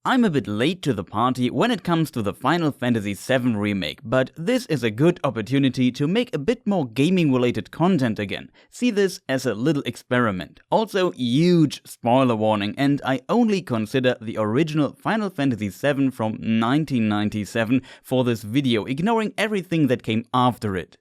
I'm a bit late to the party when it comes to the Final Fantasy VII Remake, but this is a good opportunity to make a bit more gaming related content again. See this as a little experiment. Also, huge spoiler warning, and I only consider the original Final Fantasy VII from 1997 for this video, ignoring everything that came after it.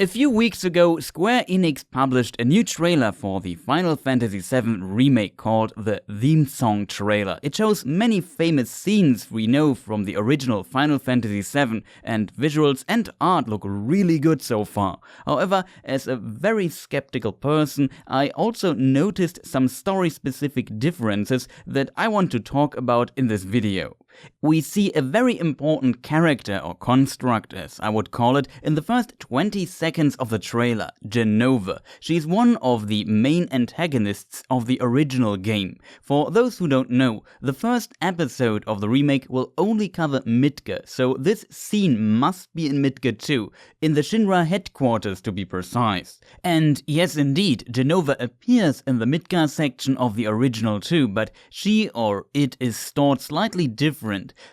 A few weeks ago, Square Enix published a new trailer for the Final Fantasy VII Remake called the Theme Song Trailer. It shows many famous scenes we know from the original Final Fantasy VII, and visuals and art look really good so far. However, as a very skeptical person, I also noticed some story-specific differences that I want to talk about in this video. We see a very important character, or construct as I would call it, in the first 20 seconds of the trailer, Jenova. She's one of the main antagonists of the original game. For those who don't know, the first episode of the remake will only cover Midgar, so this scene must be in Midgar too, in the Shinra headquarters to be precise. And yes indeed, Jenova appears in the Midgar section of the original too, but she or it is stored slightly different.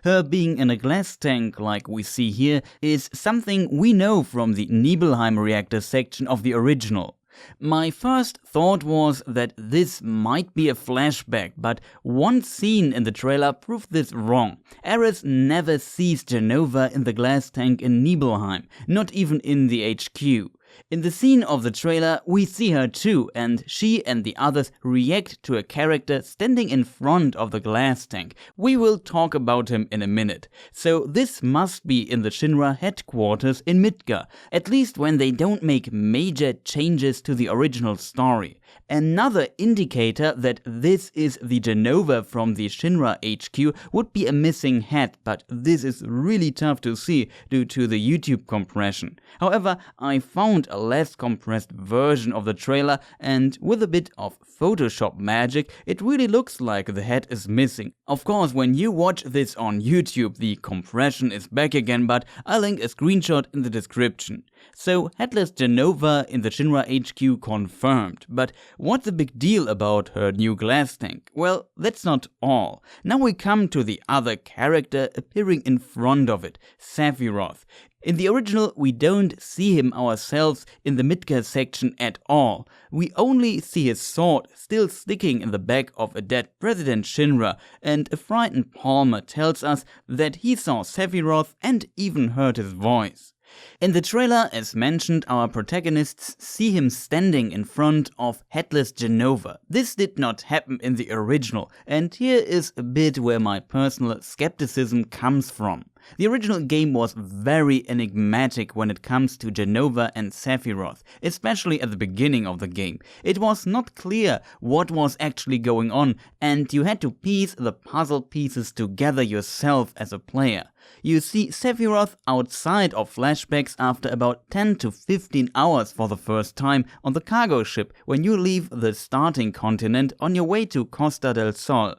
Her being in a glass tank like we see here is something we know from the Nibelheim reactor section of the original. My first thought was that this might be a flashback, but one scene in the trailer proved this wrong. Aeris never sees Jenova in the glass tank in Nibelheim, not even in the HQ. In the scene of the trailer, we see her too, and she and the others react to a character standing in front of the glass tank. We will talk about him in a minute. So this must be in the Shinra headquarters in Midgar, at least when they don't make major changes to the original story. Another indicator that this is the Jenova from the Shinra HQ would be a missing head, but this is really tough to see due to the YouTube compression. However, I found a less compressed version of the trailer, and with a bit of Photoshop magic, it really looks like the head is missing. Of course, when you watch this on YouTube, the compression is back again, but I'll link a screenshot in the description. So, headless Jenova in the Shinra HQ confirmed, but what's the big deal about her new glass tank? Well, that's not all. Now we come to the other character appearing in front of it, Sephiroth. In the original, we don't see him ourselves in the Midgar section at all. We only see his sword still sticking in the back of a dead President Shinra, and a frightened Palmer tells us that he saw Sephiroth and even heard his voice. In the trailer, as mentioned, our protagonists see him standing in front of headless Jenova. This did not happen in the original, and here is a bit where my personal skepticism comes from. The original game was very enigmatic when it comes to Jenova and Sephiroth, especially at the beginning of the game. It was not clear what was actually going on, and you had to piece the puzzle pieces together yourself as a player. You see Sephiroth outside of flashbacks after about 10 to 15 hours for the first time on the cargo ship when you leave the starting continent on your way to Costa del Sol.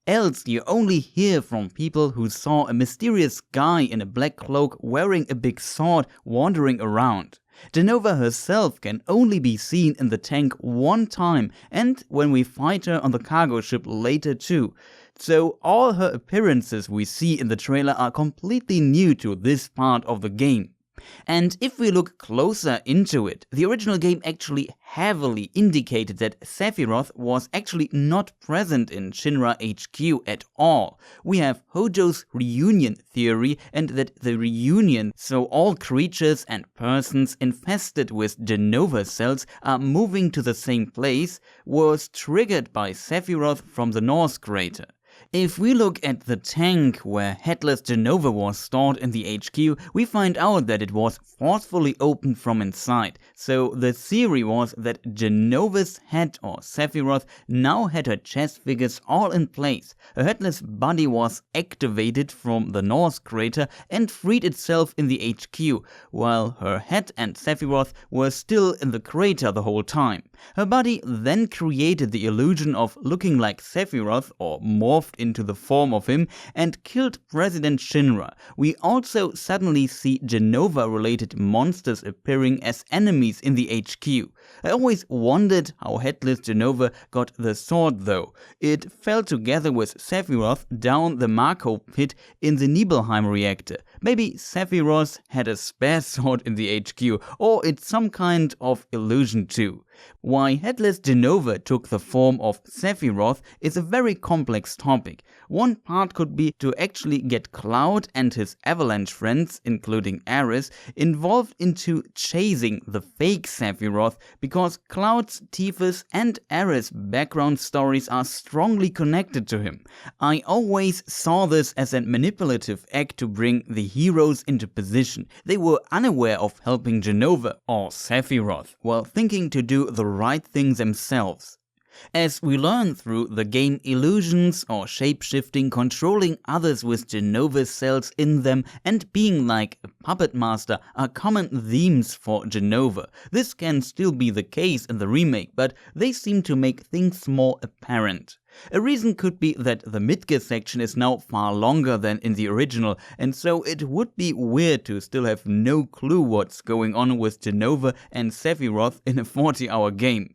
Else you only hear from people who saw a mysterious guy in a black cloak wearing a big sword wandering around. Jenova herself can only be seen in the tank one time, and when we fight her on the cargo ship later too. So all her appearances we see in the trailer are completely new to this part of the game. And if we look closer into it, the original game actually heavily indicated that Sephiroth was actually not present in Shinra HQ at all. We have Hojo's reunion theory, and that the reunion, so all creatures and persons infested with Jenova cells are moving to the same place, was triggered by Sephiroth from the North crater. If we look at the tank where headless Jenova was stored in the HQ, we find out that it was forcefully opened from inside. So the theory was that Jenova's head, or Sephiroth, now had her chest figures all in place. Her headless body was activated from the North crater and freed itself in the HQ, while her head and Sephiroth were still in the crater the whole time. Her body then created the illusion of looking like Sephiroth, or morphed into the form of him and killed President Shinra. We also suddenly see Jenova-related monsters appearing as enemies in the HQ. I always wondered how Headless Jenova got the sword though. It fell together with Sephiroth down the Mako pit in the Nibelheim reactor. Maybe Sephiroth had a spare sword in the HQ, or it's some kind of illusion too. Why Headless Jenova took the form of Sephiroth is a very complex topic. One part could be to actually get Cloud and his Avalanche friends, including Aeris, involved into chasing the fake Sephiroth, because Cloud's, Tifa's and Aeris' background stories are strongly connected to him. I always saw this as a manipulative act to bring the heroes into position. They were unaware of helping Jenova or Sephiroth, while thinking to do the right things themselves. As we learn through the game, illusions or shape-shifting, controlling others with Jenova cells in them, and being like a puppet master are common themes for Jenova. This can still be the case in the remake, but they seem to make things more apparent. A reason could be that the Midgar section is now far longer than in the original, and so it would be weird to still have no clue what's going on with Jenova and Sephiroth in a 40-hour game.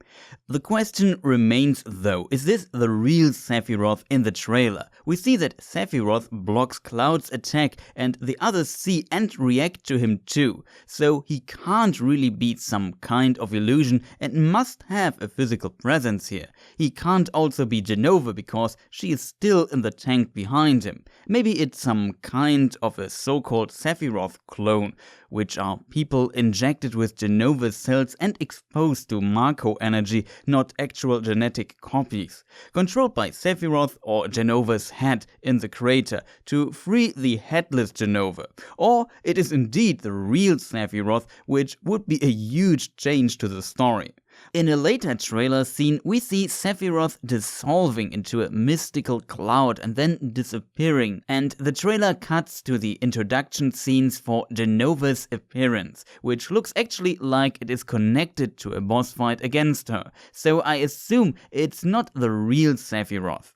The question remains though, is this the real Sephiroth in the trailer? We see that Sephiroth blocks Cloud's attack and the others see and react to him too, so he can't really be some kind of illusion and must have a physical presence here. He can't also be Jenova because she is still in the tank behind him. Maybe it's some kind of a so-called Sephiroth clone, which are people injected with Jenova cells and exposed to Mako energy, not actual genetic copies. Controlled by Sephiroth or Jenova's head in the crater to free the headless Jenova. Or it is indeed the real Sephiroth, which would be a huge change to the story. In a later trailer scene, we see Sephiroth dissolving into a mystical cloud and then disappearing, and the trailer cuts to the introduction scenes for Jenova's appearance, which looks actually like it is connected to a boss fight against her, so I assume it's not the real Sephiroth.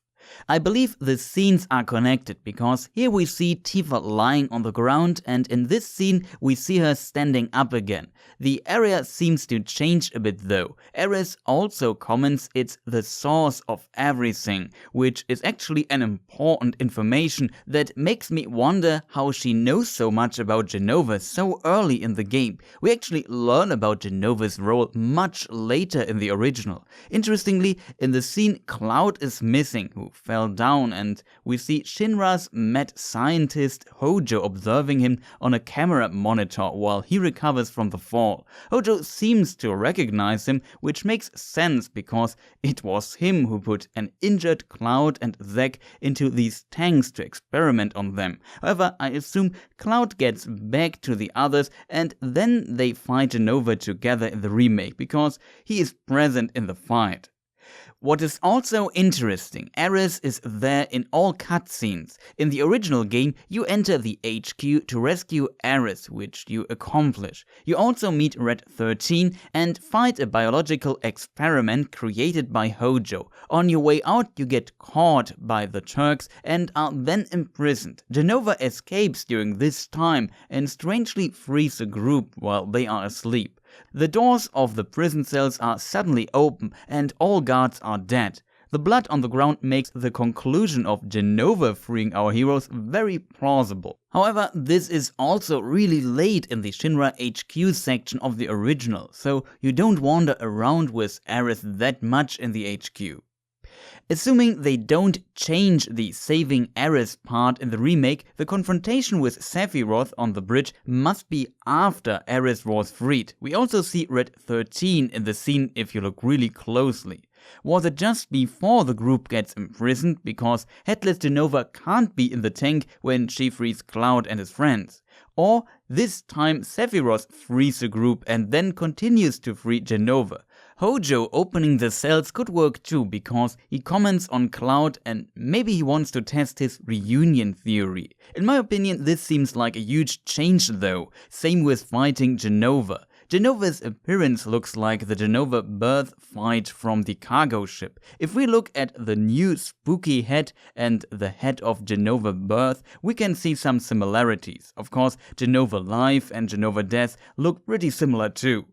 I believe the scenes are connected because here we see Tifa lying on the ground, and in this scene we see her standing up again. The area seems to change a bit though. Aeris also comments it's the source of everything, which is actually an important information that makes me wonder how she knows so much about Jenova so early in the game. We actually learn about Jenova's role much later in the original. Interestingly, in the scene Cloud is missing, who fell down, and we see Shinra's mad scientist Hojo observing him on a camera monitor while he recovers from the fall. Hojo seems to recognize him, which makes sense because it was him who put an injured Cloud and Zack into these tanks to experiment on them. However, I assume Cloud gets back to the others and then they fight Jenova together in the remake because he is present in the fight. What is also interesting, Aeris is there in all cutscenes. In the original game, you enter the HQ to rescue Aeris, which you accomplish. You also meet Red 13 and fight a biological experiment created by Hojo. On your way out, you get caught by the Turks and are then imprisoned. Jenova escapes during this time and strangely frees the group while they are asleep. The doors of the prison cells are suddenly open and all guards are dead. The blood on the ground makes the conclusion of Jenova freeing our heroes very plausible. However, this is also really late in the Shinra HQ section of the original, so you don't wander around with Aeris that much in the HQ. Assuming they don't change the saving Aeris part in the remake, the confrontation with Sephiroth on the bridge must be after Aeris was freed. We also see Red 13 in the scene if you look really closely. Was it just before the group gets imprisoned because Headless Jenova can't be in the tank when she frees Cloud and his friends? Or this time Sephiroth frees the group and then continues to free Jenova? Hojo opening the cells could work too because he comments on Cloud and maybe he wants to test his reunion theory. In my opinion, this seems like a huge change though. Same with fighting Jenova. Jenova's appearance looks like the Jenova Birth fight from the cargo ship. If we look at the new spooky head and the head of Jenova Birth, we can see some similarities. Of course, Jenova Life and Jenova Death look pretty similar too.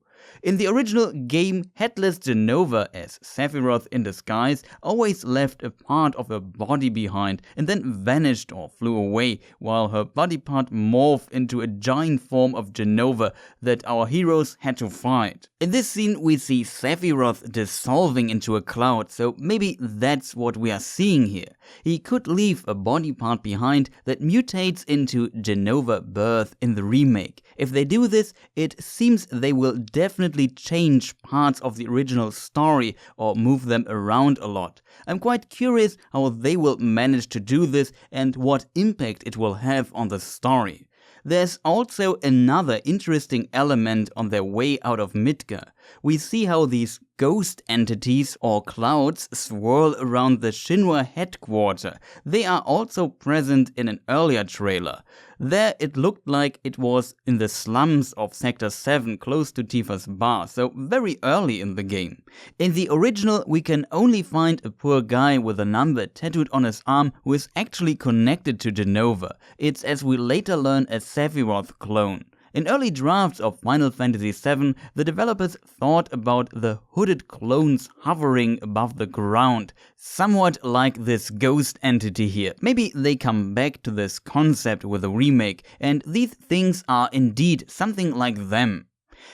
In the original game, headless Jenova, as Sephiroth in disguise, always left a part of her body behind and then vanished or flew away, while her body part morphed into a giant form of Jenova that our heroes had to fight. In this scene, we see Sephiroth dissolving into a cloud, so maybe that's what we are seeing here. He could leave a body part behind that mutates into Jenova Birth in the remake. If they do this, it seems they will definitely change parts of the original story or move them around a lot. I'm quite curious how they will manage to do this and what impact it will have on the story. There's also another interesting element on their way out of Midgar. We see how these ghost entities or clouds swirl around the Shinra headquarters. They are also present in an earlier trailer. There it looked like it was in the slums of Sector 7 close to Tifa's bar, so very early in the game. In the original, we can only find a poor guy with a number tattooed on his arm who is actually connected to Jenova. It's, as we later learn, a Sephiroth clone. In early drafts of Final Fantasy VII, the developers thought about the hooded clones hovering above the ground, somewhat like this ghost entity here. Maybe they come back to this concept with a remake, and these things are indeed something like them.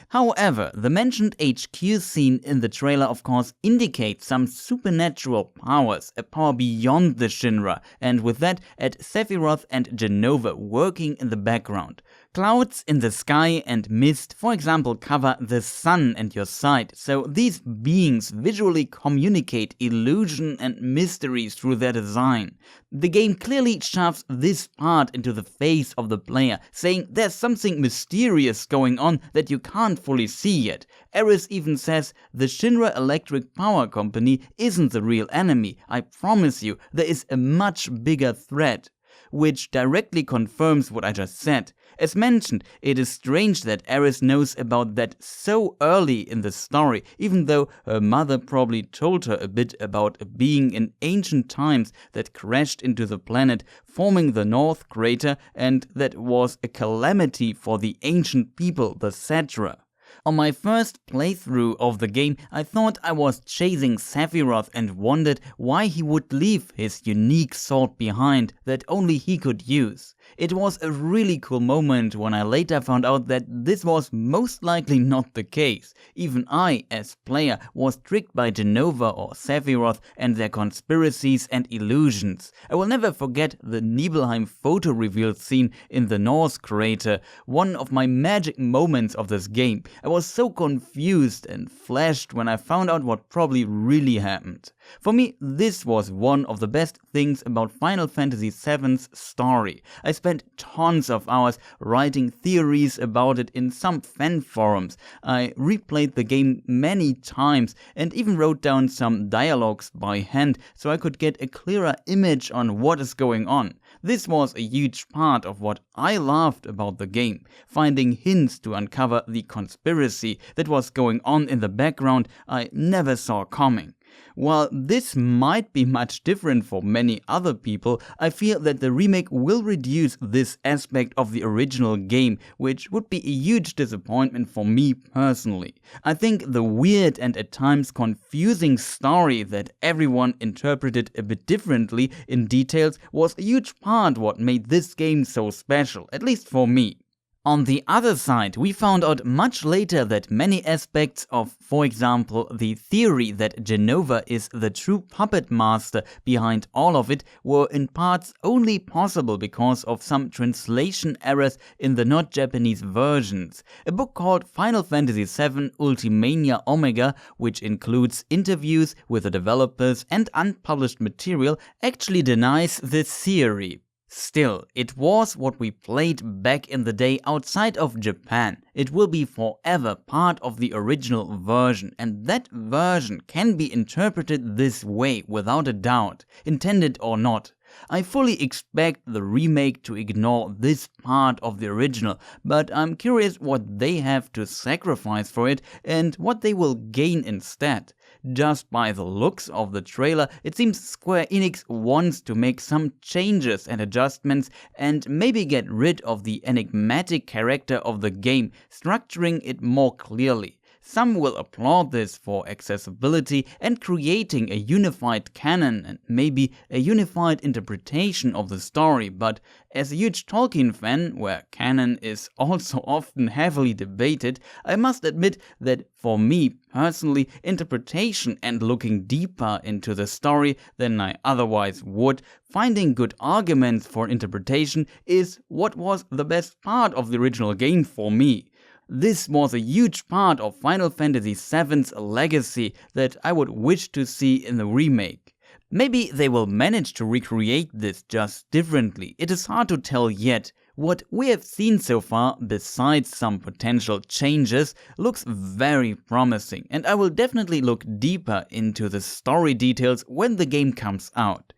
However, the mentioned HQ scene in the trailer of course indicates some supernatural powers, a power beyond the Shinra, and with that at Sephiroth and Jenova working in the background. Clouds in the sky and mist, for example, cover the sun and your sight, so these beings visually communicate illusion and mysteries through their design. The game clearly shoves this part into the face of the player, saying there's something mysterious going on that you can't fully see yet. Aeris even says the Shinra Electric Power Company isn't the real enemy. I promise you, there is a much bigger threat. Which directly confirms what I just said. As mentioned, it is strange that Aeris knows about that so early in the story, even though her mother probably told her a bit about a being in ancient times that crashed into the planet, forming the North Crater, and that was a calamity for the ancient people, the Cetera. On my first playthrough of the game, I thought I was chasing Sephiroth and wondered why he would leave his unique sword behind that only he could use. It was a really cool moment when I later found out that this was most likely not the case. Even I, as player, was tricked by Jenova or Sephiroth and their conspiracies and illusions. I will never forget the Nibelheim photo reveal scene in the North Crater, one of my magic moments of this game. I was so confused and flashed when I found out what probably really happened. For me, this was one of the best things about Final Fantasy VII's story. I spent tons of hours writing theories about it in some fan forums. I replayed the game many times and even wrote down some dialogues by hand so I could get a clearer image on what is going on. This was a huge part of what I loved about the game, finding hints to uncover the conspiracy that was going on in the background I never saw coming. While this might be much different for many other people, I feel that the remake will reduce this aspect of the original game, which would be a huge disappointment for me personally. I think the weird and at times confusing story that everyone interpreted a bit differently in details was a huge part what made this game so special, at least for me. On the other side, we found out much later that many aspects of, for example, the theory that Jenova is the true puppet master behind all of it were in parts only possible because of some translation errors in the not Japanese versions. A book called Final Fantasy VII Ultimania Omega, which includes interviews with the developers and unpublished material, actually denies this theory. Still, it was what we played back in the day outside of Japan. It will be forever part of the original version, and that version can be interpreted this way without a doubt, intended or not. I fully expect the remake to ignore this part of the original, but I'm curious what they have to sacrifice for it and what they will gain instead. Just by the looks of the trailer, it seems Square Enix wants to make some changes and adjustments and maybe get rid of the enigmatic character of the game, structuring it more clearly. Some will applaud this for accessibility and creating a unified canon and maybe a unified interpretation of the story, but as a huge Tolkien fan, where canon is also often heavily debated, I must admit that for me personally, interpretation and looking deeper into the story than I otherwise would, finding good arguments for interpretation is what was the best part of the original game for me. This was a huge part of Final Fantasy VII's legacy that I would wish to see in the remake. Maybe they will manage to recreate this just differently, it is hard to tell yet. What we have seen so far, besides some potential changes, looks very promising, and I will definitely look deeper into the story details when the game comes out.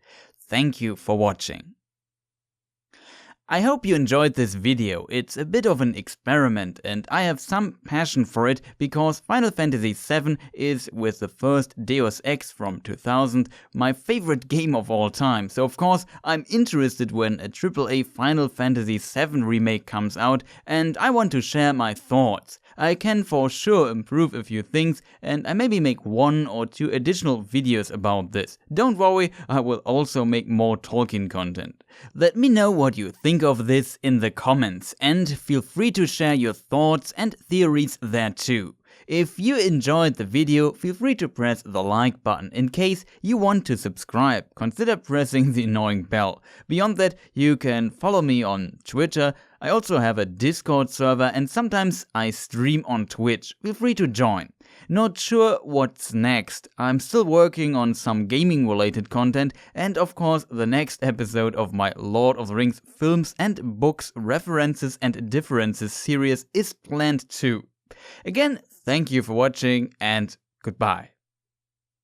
Thank you for watching. I hope you enjoyed this video. It's a bit of an experiment and I have some passion for it because Final Fantasy VII is, with the first Deus Ex from 2000, my favorite game of all time. So of course I'm interested when a AAA Final Fantasy VII Remake comes out and I want to share my thoughts. I can for sure improve a few things and I maybe make 1 or 2 additional videos about this. Don't worry, I will also make more Tolkien content. Let me know what you think of this in the comments and feel free to share your thoughts and theories there too. If you enjoyed the video, feel free to press the like button. In case you want to subscribe, consider pressing the annoying bell. Beyond that, you can follow me on Twitter. I also have a Discord server and sometimes I stream on Twitch. Feel free to join. Not sure what's next. I'm still working on some gaming related content and of course the next episode of my Lord of the Rings films and books references and differences series is planned too. Again, thank you for watching and goodbye.